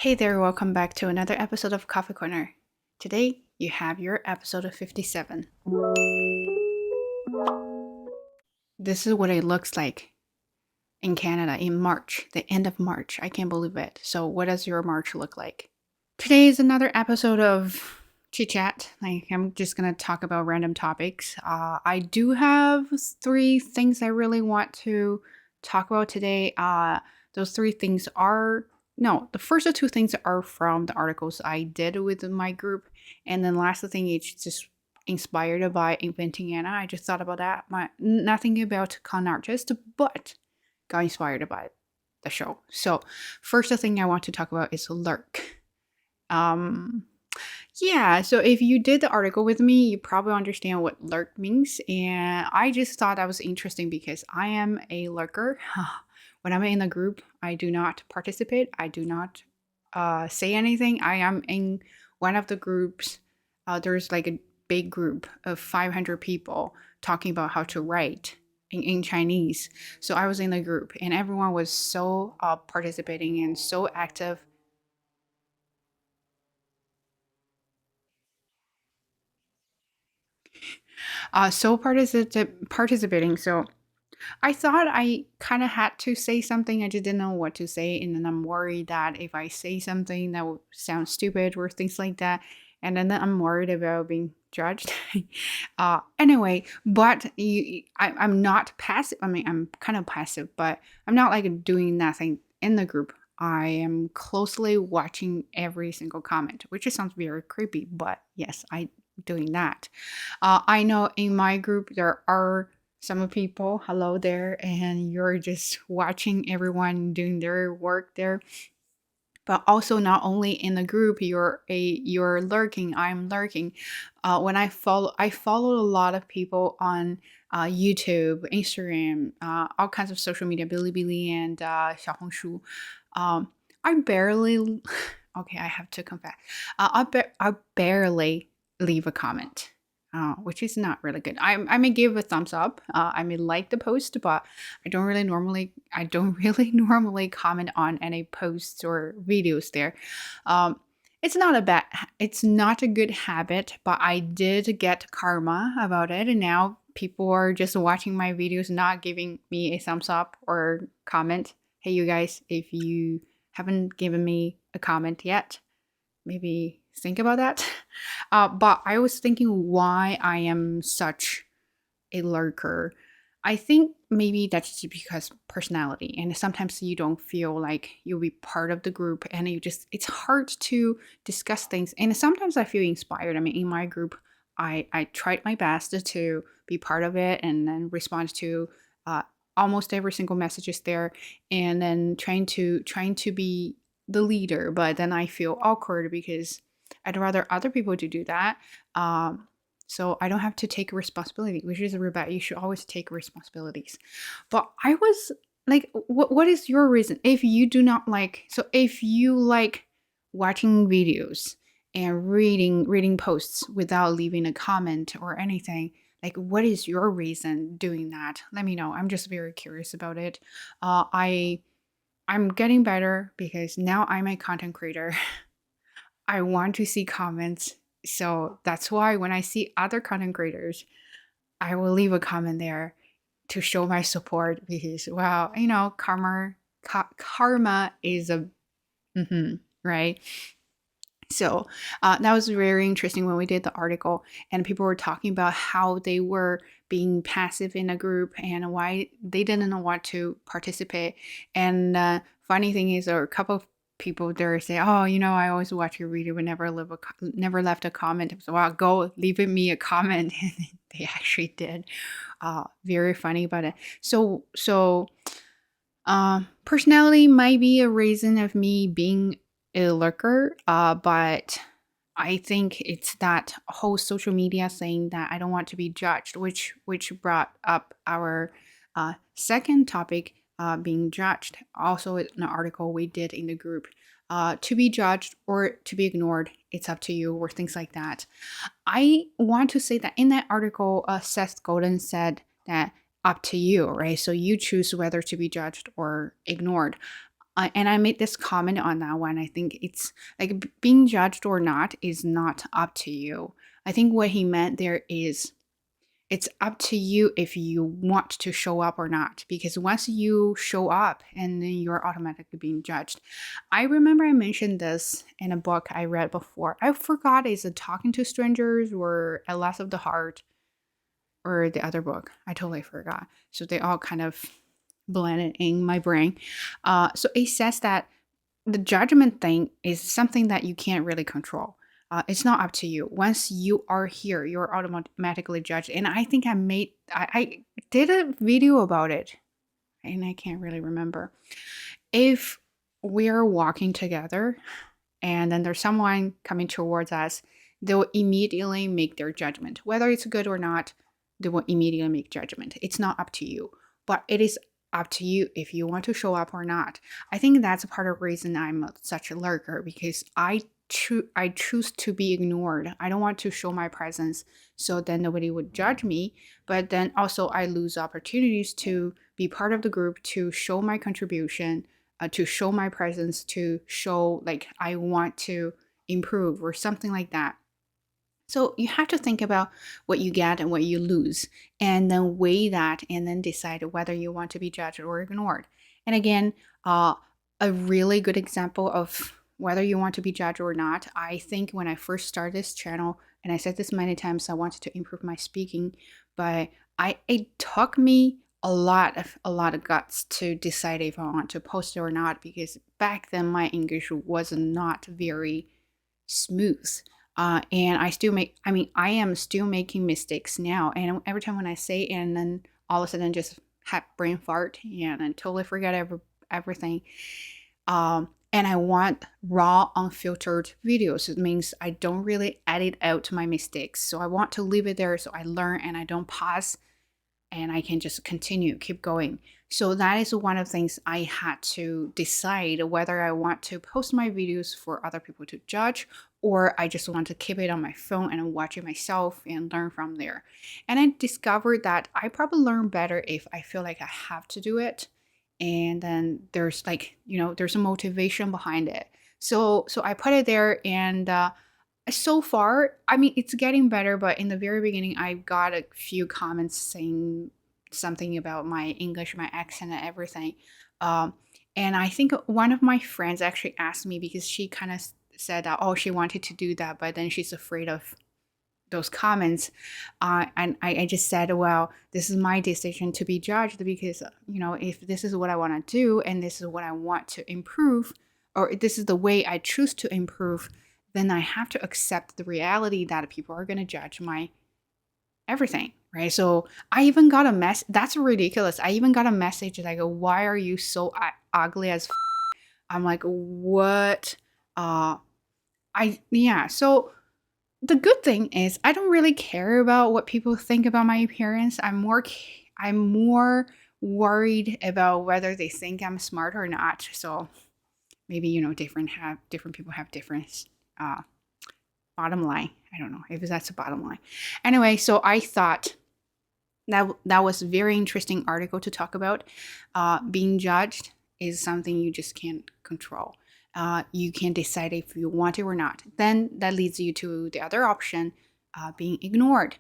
Hey there, welcome back to another episode of Coffee Corner. Today, you have your episode of 57. This is what it looks like in Canada in March, the end of March. I can't believe it. So, what does your March look like? Today is another episode of Chit Chat. I'm just going to talk about random topics. I do have 3 things I really want to talk about today. Those 3 things are no, the first 2 things are from the articles I did with my group, and then last thing is just inspired by Inventing Anna. I just thought about that. Nothing about con artist, but got inspired by the show. So, first thing I want to talk about is Lurk. Um, yeah, so if you did the article with me, you probably understand what lurk means. And I just thought that was interesting because I am a lurker. When I'm in a group, I do not participate. I do not say anything. I am in one of the groups. There's like a big group of 500 people talking about how to write in Chinese. So I was in the group and everyone was so participating and so active. Participating. So I thought I kind of had to say something. I just didn't know what to say. And then I'm worried that if I say something that will sound stupid or things like that. And then I'm worried about being judged. Anyway, but I'm not passive. I mean, I'm kind of passive, but I'm not like doing nothing in the group. I am closely watching every single comment, which just sounds very creepy, but yes, I doing that. I know in my group there are some people, hello there, and you're just watching everyone doing their work there. But also not only in the group, you're lurking. I'm lurking. When I follow a lot of people on YouTube, Instagram, all kinds of social media, Bilibili and 小红书. I barely. Okay, I have to confess. I barely leave a comment. Which is not really good. I may give a thumbs up. I may like the post, but I don't really normally comment on any posts or videos there. Um, it's not a good habit, but I did get karma about it, and now people are just watching my videos, not giving me a thumbs up or comment. Hey, you guys, if you haven't given me a comment yet, maybe think about that. But I was thinking why I am such a lurker. I think maybe that's just because personality, and sometimes you don't feel like you'll be part of the group, and it's hard to discuss things. And sometimes I feel inspired. I mean, in my group, I tried my best to be part of it and then respond to uh, almost every single messages there, and then trying to be the leader. But then I feel awkward because I'd rather other people to do that. So I don't have to take responsibility, which is a rebel. You should always take responsibilities. But I was like, what is your reason? If you do not like, so if you like watching videos and reading posts without leaving a comment or anything, like what is your reason doing that? Let me know. I'm just very curious about it. I'm getting better because now I'm a content creator. I want to see comments. So that's why when I see other content creators, I will leave a comment there to show my support because, wow, karma is a, right? So that was very interesting when we did the article, and people were talking about how they were being passive in a group and why they didn't want to participate. And funny thing is, there are a couple of people there say, "Oh, I always watch your video, but never left a comment." So, wow, go leave me a comment, and they actually did. Very funny about it. So personality might be a reason of me being a lurker, but I think it's that whole social media thing that I don't want to be judged, which brought up our second topic, being judged. Also, in an article we did in the group, to be judged or to be ignored, it's up to you, or things like that. I want to say that in that article, Seth Godin said that up to you, right? So you choose whether to be judged or ignored. And I made this comment on that one. I think it's like being judged or not is not up to you. I think what he meant there is it's up to you if you want to show up or not, because once you show up and then you're automatically being judged. I remember I mentioned this in a book I read before. I forgot, is it Talking to Strangers or A Loss of the Heart or the other book? I totally forgot. So they all kind of blended in my brain. So it says that the judgment thing is something that you can't really control. It's not up to you. Once you are here, you're automatically judged. And I think I did a video about it, and I can't really remember. If we're walking together and then there's someone coming towards us, they will immediately make their judgment. Whether it's good or not, they will immediately make judgment. It's not up to you, but it is up to you if you want to show up or not. I think that's a part of the reason I'm such a lurker, because I choose to be ignored. I don't want to show my presence so then nobody would judge me. But then also I lose opportunities to be part of the group, to show my contribution, to show my presence, to show like I want to improve or something like that. So you have to think about what you get and what you lose, and then weigh that and then decide whether you want to be judged or ignored. And again, a really good example of whether you want to be judged or not, I think when I first started this channel, and I said this many times, I wanted to improve my speaking, but it took me a lot of guts to decide if I want to post it or not, because back then my English was not very smooth. And I am still making mistakes now. And every time when I say, and then all of a sudden just have brain fart and then totally forget everything. And I want raw, unfiltered videos. It means I don't really edit out my mistakes. So I want to leave it there so I learn and I don't pause, and I can just continue, keep going. So that is one of the things I had to decide whether I want to post my videos for other people to judge, or I just want to keep it on my phone and watch it myself and learn from there. And I discovered that I probably learn better if I feel like I have to do it. And then there's like, there's a motivation behind it. So I put it there, and so far, I mean, it's getting better, but in the very beginning, I got a few comments saying something about my English, my accent, and everything. Um, and I think one of my friends actually asked me, because she kind of said that, oh, she wanted to do that, but then she's afraid of those comments. And I just said, well, this is my decision to be judged, because, if this is what I want to do and this is what I want to improve, or this is the way I choose to improve, then I have to accept the reality that people are going to judge my everything, right? So I even got a mess. That's ridiculous. I even got a message like, why are you so ugly as I'm like, what? Yeah. So the good thing is I don't really care about what people think about my appearance. I'm more worried about whether they think I'm smart or not. So maybe, different people have different uh, bottom line. I don't know if that's a bottom line. Anyway, so I thought that was a very interesting article to talk about. Being judged is something you just can't control. You can decide if you want it or not. Then that leads you to the other option, being ignored,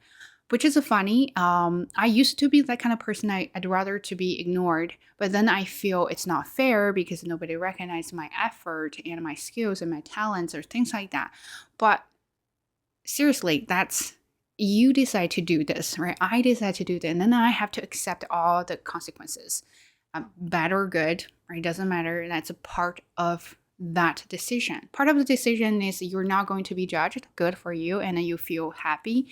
which is funny. I used to be that kind of person. I'd rather to be ignored, but then I feel it's not fair because nobody recognizes my effort and my skills and my talents or things like that. But seriously, that's you decide to do this, right? I decide to do that, and then I have to accept all the consequences, bad or good, right? Doesn't matter. That's a part of that decision. Part of the decision is you're not going to be judged. Good for you, and then you feel happy.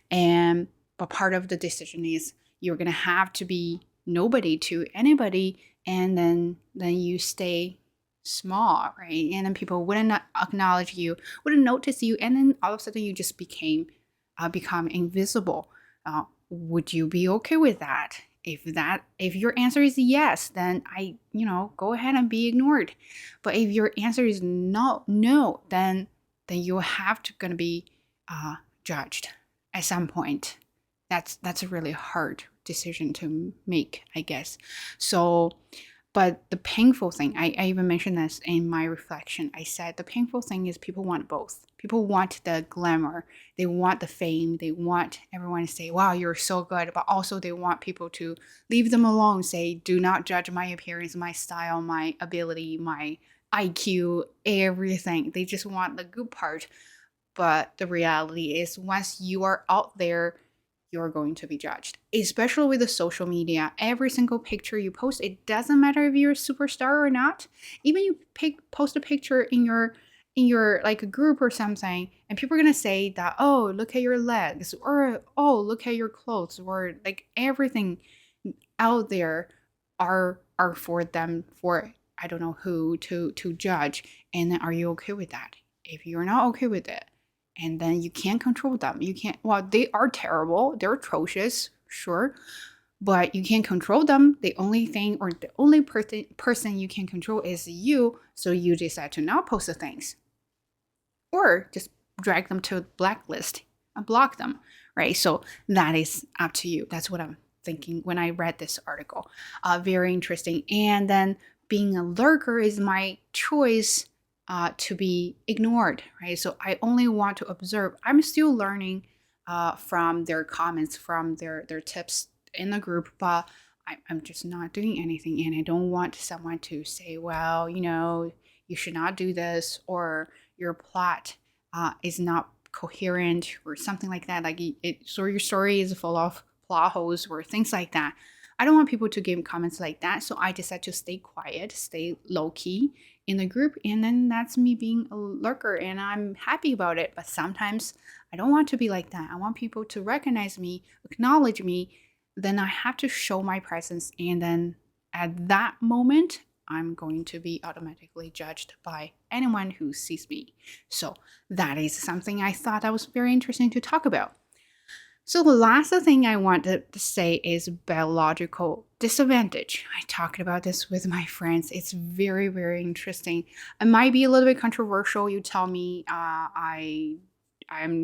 But part of the decision is you're gonna have to be nobody to anybody, and then you stay small, right? And then people wouldn't acknowledge you, wouldn't notice you, and then all of a sudden you just become invisible. Would you be okay with that? If your answer is yes, then go ahead and be ignored. But if your answer is no, then you have to gonna be judged at some point. That's a really hard decision to make, I guess. So, But the painful thing, I even mentioned this in my reflection. I said the painful thing is people want both. People want the glamour, they want the fame, they want everyone to say, wow, you're so good. But also, they want people to leave them alone, say, do not judge my appearance, my style, my ability, my IQ, everything. They just want the good part. But the reality is, once you are out there, you're going to be judged, especially with the social media. Every single picture you post, it doesn't matter if you're a superstar or not. Even you post a picture in your like a group or something, and people are gonna say that, oh, look at your legs, or oh, look at your clothes, or like everything out there are for them, for I don't know who to judge. And then are you okay with that? If you're not okay with it, and then you can't control them, you can't, well, they are terrible, they're atrocious, sure, but you can't control them. The only thing, or the only person you can control is you. So you decide to not post the things, or just drag them to a blacklist and block them, right? So that is up to you. That's what I'm thinking when I read this article. Very interesting. And then being a lurker is my choice to be ignored, right? So I only want to observe. I'm still learning from their comments, from their tips in the group, but I'm just not doing anything. And I don't want someone to say, well, you should not do this, or your plot is not coherent, or something like that. Like so your story is full of plot holes or things like that. I don't want people to give comments like that. So I decided to stay quiet, stay low key in the group. And then that's me being a lurker, and I'm happy about it. But sometimes I don't want to be like that. I want people to recognize me, acknowledge me. Then I have to show my presence. And then at that moment, I'm going to be automatically judged by anyone who sees me. So that is something I thought that was very interesting to talk about. So the last thing I wanted to say is biological disadvantage. I talked about this with my friends. It's very, very interesting. It might be a little bit controversial. You tell me. I'm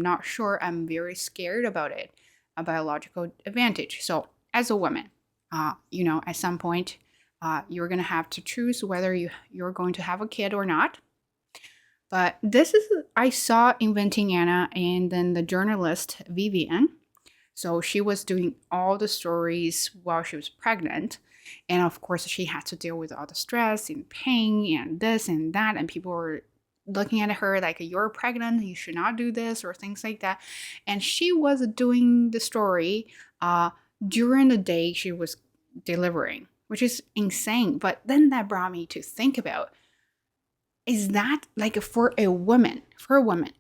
not sure. I'm very scared about it. A biological advantage. So as a woman, at some point, you're going to have to choose whether you're going to have a kid or not. But this is, I saw Inventing Anna, and then the journalist Vivian. So she was doing all the stories while she was pregnant. And of course, she had to deal with all the stress and pain and this and that. And people were looking at her like, you're pregnant, you should not do this, or things like that. And she was doing the story during the day she was delivering, which is insane. But then that brought me to think about, is that like for a woman,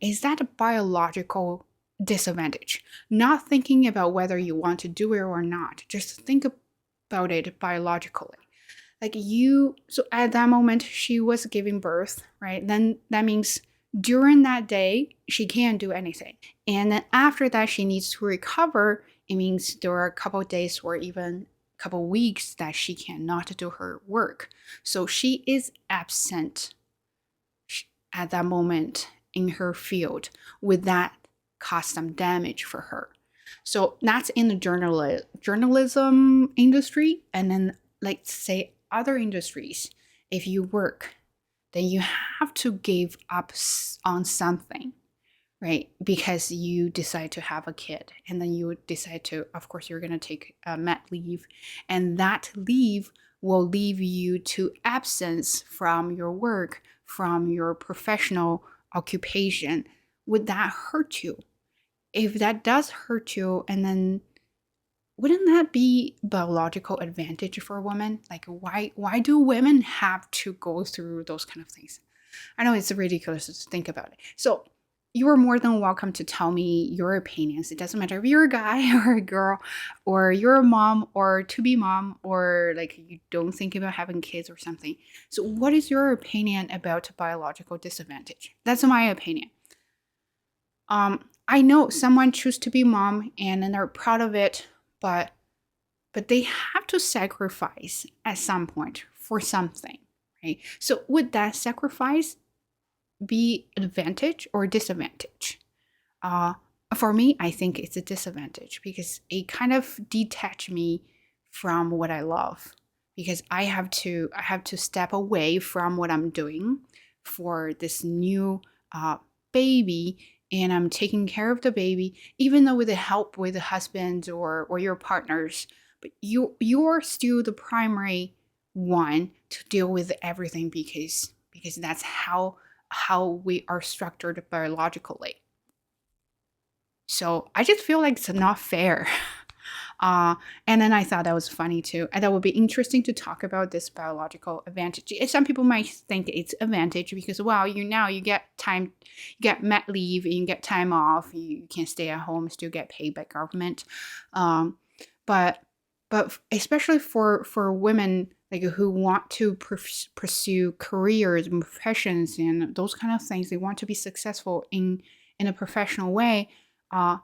is that a biological disadvantage? Not thinking about whether you want to do it or not, just think about it biologically. Like so at that moment she was giving birth, right? Then that means during that day she can't do anything, and then after that she needs to recover. It means there are a couple of days or even a couple of weeks that she cannot do her work. So she is absent at that moment in her field. With that, cause some damage for her. So that's in the journalism industry. And then, like, say other industries, if you work, then you have to give up on something, right? Because you decide to have a kid, and then you decide to, of course, you're going to take a mat leave, and that leave will leave you to absence from your work, from your professional occupation. Would that hurt you? If that does hurt you, and then wouldn't that be biological advantage for a woman? Like, why do women have to go through those kind of things? I know it's ridiculous to think about it. So you are more than welcome to tell me your opinions. It doesn't matter if you're a guy or a girl, or you're a mom or to be mom, or like you don't think about having kids or something. So what is your opinion about biological disadvantage? That's my opinion. I know someone choose to be mom and then they're proud of it, but they have to sacrifice at some point for something, right? So would that sacrifice be advantage or disadvantage? For me, I think it's a disadvantage because it kind of detached me from what I love. because I have to step away from what I'm doing for this new baby, and I'm taking care of the baby, even though with the help with the husband or your partners, but you're still the primary one to deal with everything, because that's how we are structured biologically. So I just feel like it's not fair. Uh, and then I thought that was funny too. And that would be interesting to talk about this biological advantage. Some people might think it's advantage because, wow, you get time, you get mat leave, and you get time off. You can stay at home, still get paid by government. Um, but especially for women like who want to pursue careers and professions and those kind of things, they want to be successful in a professional way. Uh,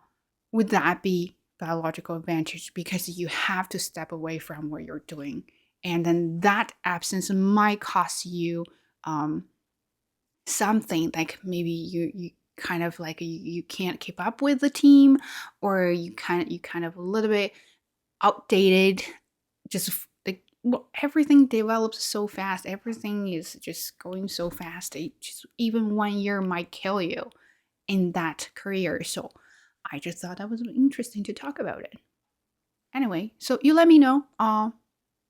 would that be biological advantage, because you have to step away from what you're doing, and then that absence might cost you um, something, like maybe you kind of like you can't keep up with the team, or you kind of a little bit outdated, just like, well, everything develops so fast, everything is just going so fast, just even 1 year might kill you in that career. So I just thought that was interesting to talk about it. Anyway, so you let me know. I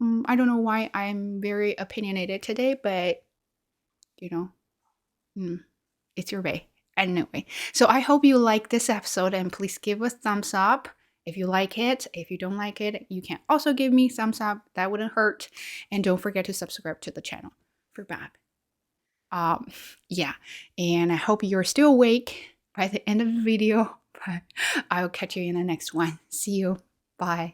don't know why I'm very opinionated today, but you know, mm, it's your way. Anyway, so I hope you like this episode, and please give a thumbs up if you like it. If you don't like it, you can also give me thumbs up. That wouldn't hurt. And don't forget to subscribe to the channel for Bab. Um, yeah, and I hope you're still awake by the end of the video. But I'll catch you in the next one. See you. Bye.